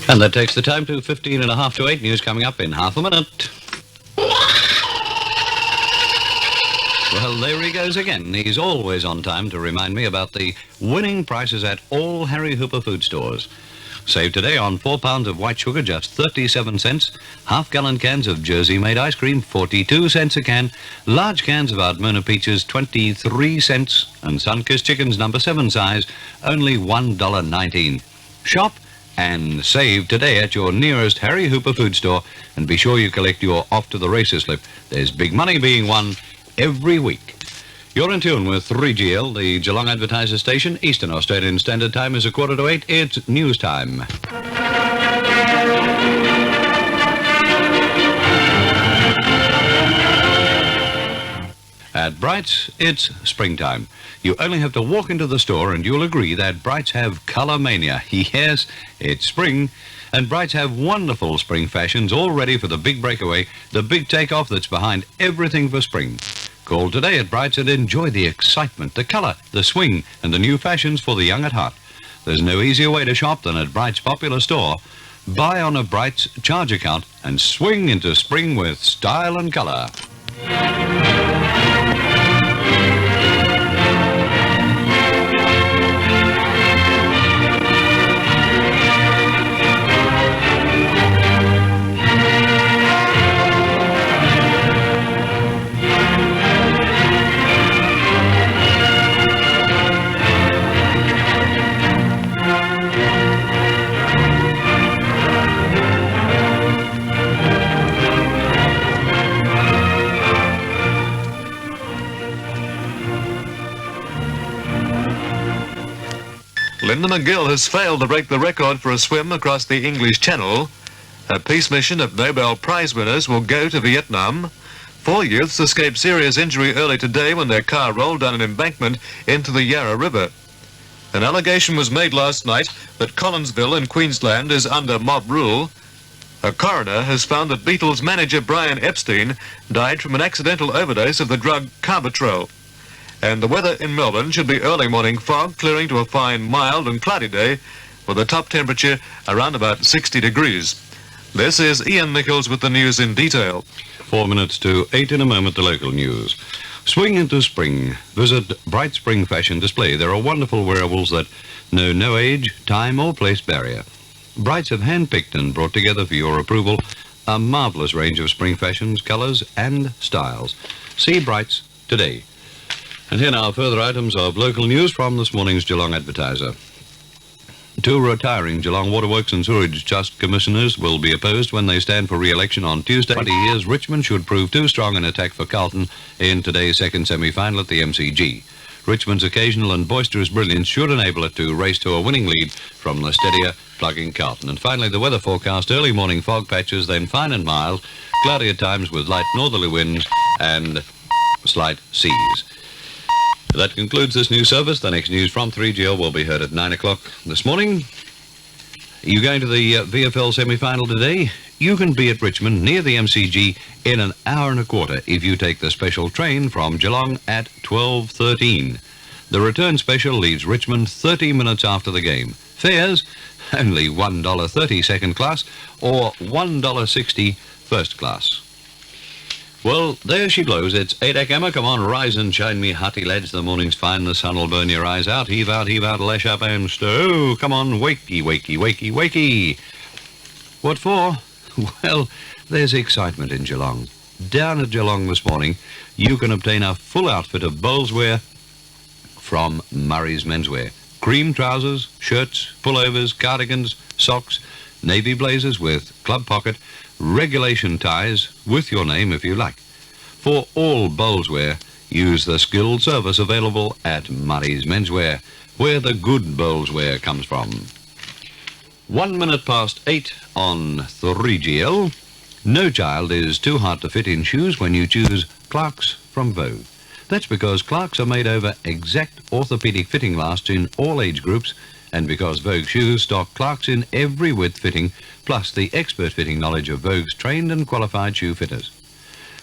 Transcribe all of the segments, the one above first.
And that takes the time to 15 and a half to 8. News coming up in half a minute. Well, there he goes again. He's always on time to remind me about the winning prices at all Harry Hooper food stores. Save today on 4 pounds of white sugar, just 37 cents. Half-gallon cans of Jersey-made ice cream, 42 cents a can. Large cans of Ardmona peaches, 23 cents. And Sunkist chickens, number 7 size, only $1.19. Shop and save today at your nearest Harry Hooper food store. And be sure you collect your off-to-the-races slip. There's big money being won every week. You're in tune with 3GL, the Geelong Advertiser Station. Eastern Australian Standard Time is 7:45. It's news time. At Bright's, it's springtime. You only have to walk into the store and you'll agree that Bright's have colour mania. Yes, it's spring, and Bright's have wonderful spring fashions all ready for the big breakaway, the big takeoff that's behind everything for spring. Call today at Bright's and enjoy the excitement, the colour, the swing, and the new fashions for the young at heart. There's no easier way to shop than at Bright's popular store. Buy on a Bright's charge account and swing into spring with style and colour. Linda McGill has failed to break the record for a swim across the English Channel. A peace mission of Nobel Prize winners will go to Vietnam. 4 youths escaped serious injury early today when their car rolled down an embankment into the Yarra River. An allegation was made last night that Collinsville in Queensland is under mob rule. A coroner has found that Beatles manager Brian Epstein died from an accidental overdose of the drug carbatrol. And the weather in Melbourne should be early morning fog, clearing to a fine, mild and cloudy day, with a top temperature around about 60 degrees. This is Ian Nicholls with the news in detail. 4 minutes to 8 in a moment, the local news. Swing into spring. Visit Bright Spring Fashion Display. There are wonderful wearables that know no age, time or place barrier. Brights have hand-picked and brought together for your approval a marvellous range of spring fashions, colours and styles. See Brights today. And here now further items of local news from this morning's Geelong Advertiser. 2 retiring Geelong Waterworks and Sewerage Trust commissioners will be opposed when they stand for re-election on Tuesday. 20 years, Richmond should prove too strong an attack for Carlton in today's second semi-final at the MCG. Richmond's occasional and boisterous brilliance should enable it to race to a winning lead from the steadier plugging Carlton. And finally, the weather forecast: early morning fog patches, then fine and mild, cloudy at times with light northerly winds and slight seas. That concludes this news service. The next news from 3GL will be heard at 9 o'clock this morning. Are you going to the VFL semi-final today? You can be at Richmond near the MCG in an hour and a quarter if you take the special train from Geelong at 12:13. The return special leaves Richmond 30 minutes after the game. Fares, only $1.30 second class or $1.60 first class. Well, there she blows. It's 8 a.m. Come on, rise and shine me hearty lads. The morning's fine, the sun will burn your eyes out. Heave out, lash up and stir. Oh, come on, wakey, wakey, wakey, wakey. What for? Well, there's excitement in Geelong. Down at Geelong this morning, you can obtain a full outfit of bowls wear from Murray's Menswear. Cream trousers, shirts, pullovers, cardigans, socks, navy blazers with club pocket, regulation ties with your name if you like. For all bowls wear, use the skilled service available at Murray's Menswear, where the good bowls wear comes from. 1 minute past 8 on 3GL. No child is too hard to fit in shoes when you choose Clarks from Vogue. That's because Clarks are made over exact orthopedic fitting lasts in all age groups, and because Vogue shoes stock Clarks in every width fitting, plus the expert fitting knowledge of Vogue's trained and qualified shoe fitters.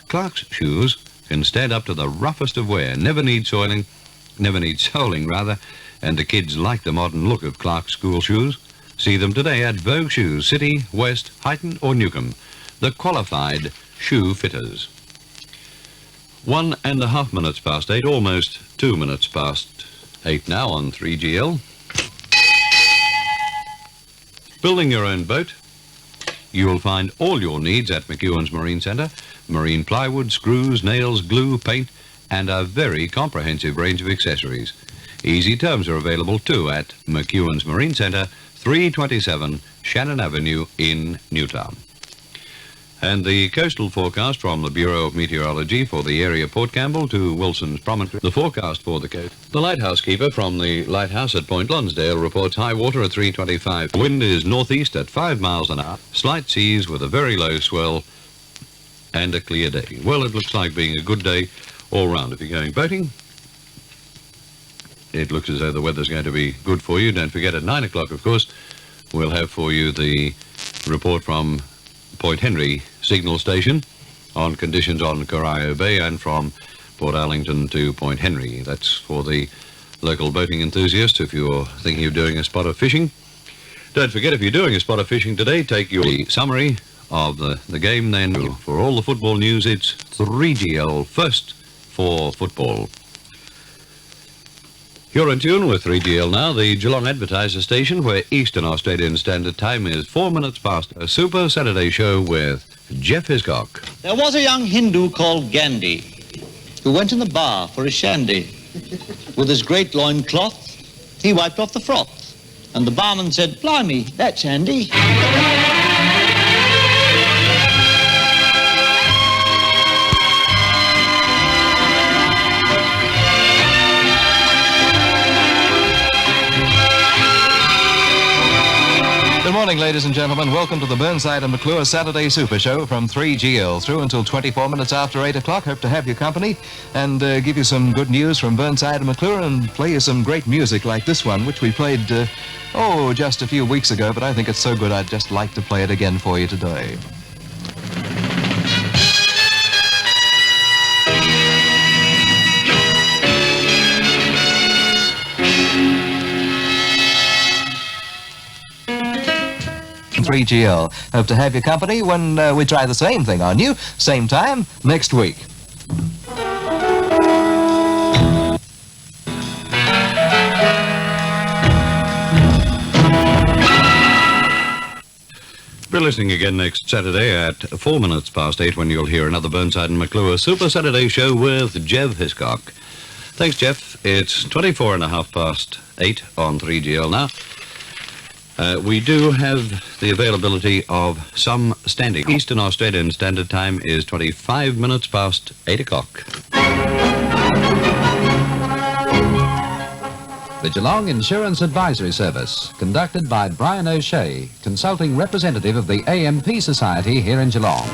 Clarks shoes can stand up to the roughest of wear, never need soiling, and the kids like the modern look of Clarks school shoes. See them today at Vogue Shoes, City, West, Huyton or Newcombe. The qualified shoe fitters. 1.5 minutes past 8, almost 2 minutes past 8 now on 3GL. Building your own boat. You'll find all your needs at McEwan's Marine Centre. Marine plywood, screws, nails, glue, paint, and a very comprehensive range of accessories. Easy terms are available too at McEwan's Marine Centre, 327 Shannon Avenue in Newtown. And the coastal forecast from the Bureau of Meteorology for the area Port Campbell to Wilson's Promontory. The forecast for the coast. The lighthouse keeper from the lighthouse at Point Lonsdale reports high water at 3:25. Wind is northeast at 5 miles an hour. Slight seas with a very low swell and a clear day. Well, it looks like being a good day all round. If you're going boating, it looks as though the weather's going to be good for you. Don't forget at 9 o'clock, of course, we'll have for you the report from Point Henry Signal Station on conditions on Corio Bay and from Port Arlington to Point Henry. That's for the local boating enthusiast if you're thinking of doing a spot of fishing. Don't forget, if you're doing a spot of fishing today, take your summary of the game. Then for all the football news, it's 3GL first for football. You're in tune with 3GL now, the Geelong Advertiser station, where Eastern Australian Standard Time is 4 minutes past. A Super Saturday show with Geoff Hiscock. There was a young Hindu called Gandhi who went in the bar for a shandy. With his great loincloth, he wiped off the froth. And the barman said, "Blimey, that's handy." Good morning, ladies and gentlemen. Welcome to the Burnside and McClure Saturday Super Show from 3GL. Through until 24 minutes after 8 o'clock. Hope to have your company and give you some good news from Burnside and McClure and play you some great music like this one, which we played, just a few weeks ago, but I think it's so good I'd just like to play it again for you today. from 3GL. Hope to have your company when we try the same thing on you, same time, next week. Be listening again next Saturday at 4 minutes past 8 when you'll hear another Burnside and McClure Super Saturday show with Geoff Hiscock. Thanks, Geoff. It's 24 and a half past 8 on 3GL now. We do have the availability of some standing. Eastern Australian Standard Time is 25 minutes past 8 o'clock. The Geelong Insurance Advisory Service, conducted by Brian O'Shea, consulting representative of the AMP Society here in Geelong.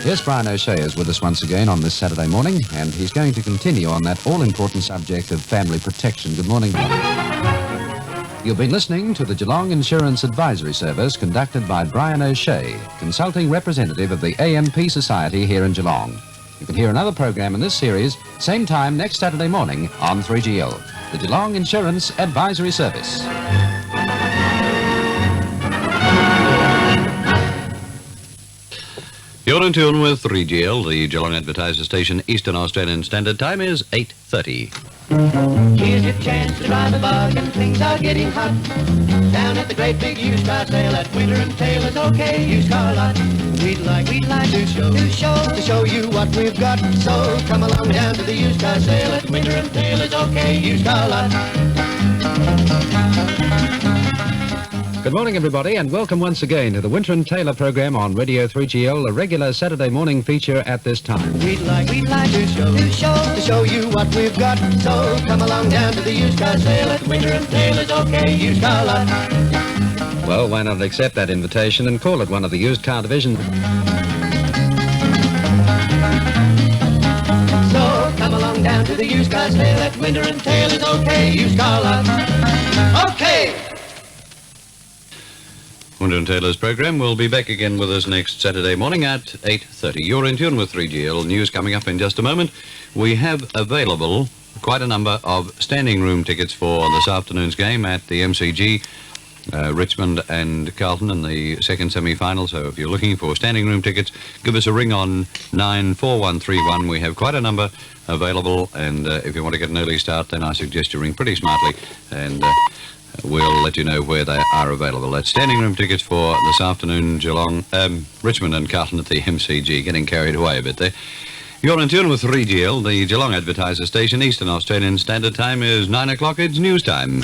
Yes, Brian O'Shea is with us once again on this Saturday morning, and he's going to continue on that all-important subject of family protection. Good morning. You've been listening to the Geelong Insurance Advisory Service, conducted by Brian O'Shea, consulting representative of the AMP Society here in Geelong. You can hear another program in this series, same time next Saturday morning on 3GL, the Geelong Insurance Advisory Service. You're in tune with 3GL, the Geelong Advertiser Station. Eastern Australian Standard Time is 8:30. Here's your chance to drive a bug and things are getting hot. Down at the great big used car sale at Winter and Taylor's OK Used Car Lot. We'd like to show you what we've got. So come along down to the used car sale at Winter and Taylor's OK Used Car Lot. Good morning, everybody, and welcome once again to the Winter and Taylor program on Radio 3GL, a regular Saturday morning feature at this time. We'd like to show you what we've got. So come along down to the used car sale at Winter and Taylor's OK Used Car Lot. Well, why not accept that invitation and call it one of the used car divisions? So come along down to the used car sale at Winter and Taylor's OK Used Car Lot. OK! Winter and Taylor's program will be back again with us next Saturday morning at 8:30. You're in tune with 3GL. News coming up in just a moment. We have available quite a number of standing room tickets for this afternoon's game at the MCG. Richmond and Carlton in the second semi-final. So if you're looking for standing room tickets, give us a ring on 94131. We have quite a number available, and if you want to get an early start, then I suggest you ring pretty smartly, and we'll let you know where they are available. That's standing room tickets for this afternoon, Geelong, Richmond and Carlton at the MCG. Getting carried away a bit there. You're in tune with 3GL, the Geelong Advertiser Station. Eastern Australian Standard Time is 9 o'clock. It's news time.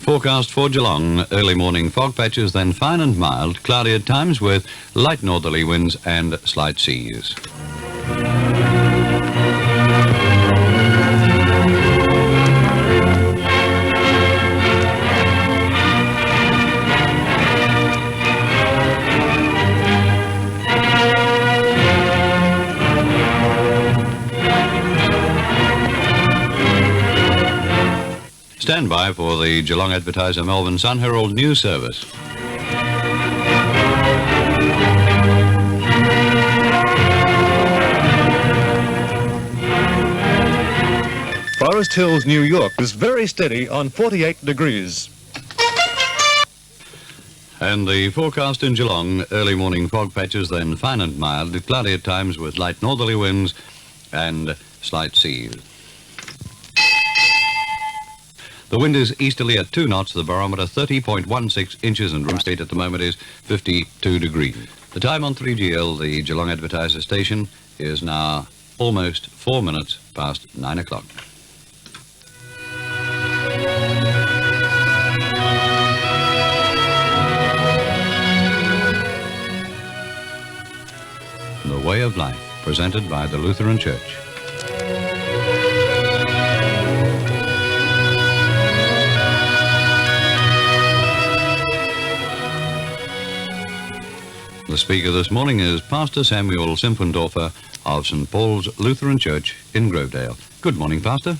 Forecast for Geelong, early morning fog patches, then fine and mild, cloudy at times with light northerly winds and slight seas. Stand by for the Geelong Advertiser Melbourne Sun Herald News Service. Forest Hills, New York is very steady on 48 degrees. And the forecast in Geelong, early morning fog patches, then fine and mild, cloudy at times with light northerly winds and slight seas. The wind is easterly at 2 knots, the barometer 30.16 inches, and room state at the moment is 52 degrees. The time on 3GL, the Geelong Advertiser Station, is now almost 4 minutes past 9 o'clock. The Way of Life, presented by the Lutheran Church. The speaker this morning is Pastor Samuel Simpendorfer of St. Paul's Lutheran Church in Grovedale. Good morning, Pastor.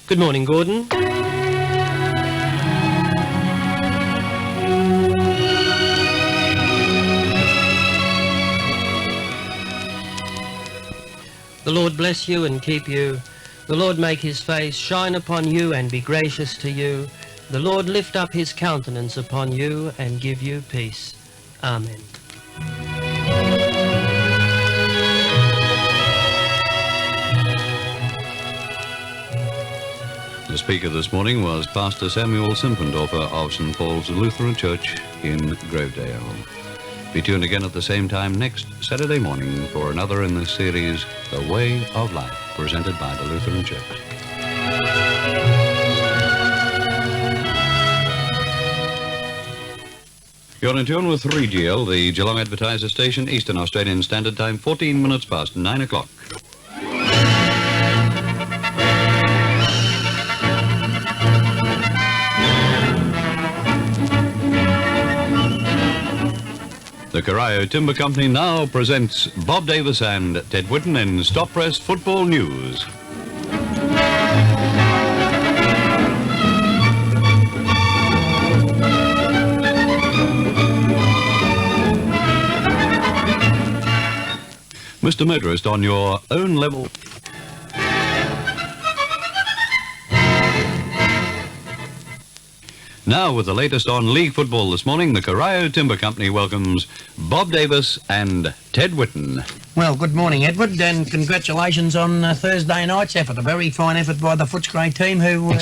Good morning, Gordon. The Lord bless you and keep you. The Lord make his face shine upon you and be gracious to you. The Lord lift up his countenance upon you and give you peace. Amen. The speaker this morning was Pastor Samuel Simpendorfer of St. Paul's Lutheran Church in Grovedale. Be tuned again at the same time next Saturday morning for another in the series, The Way of Life, presented by the Lutheran Church. You're in tune with 3GL, the Geelong Advertiser Station, Eastern Australian Standard Time, 14 minutes past 9 o'clock. The Corio Timber Company now presents Bob Davis and Ted Whitten in Stop Press Football News. Mr. Motorist, on your own level. Now, with the latest on league football this morning, the Corio Timber Company welcomes Bob Davis and Ted Whitten. Well, good morning, Edward, and congratulations on Thursday night's effort. A very fine effort by the Footscray team who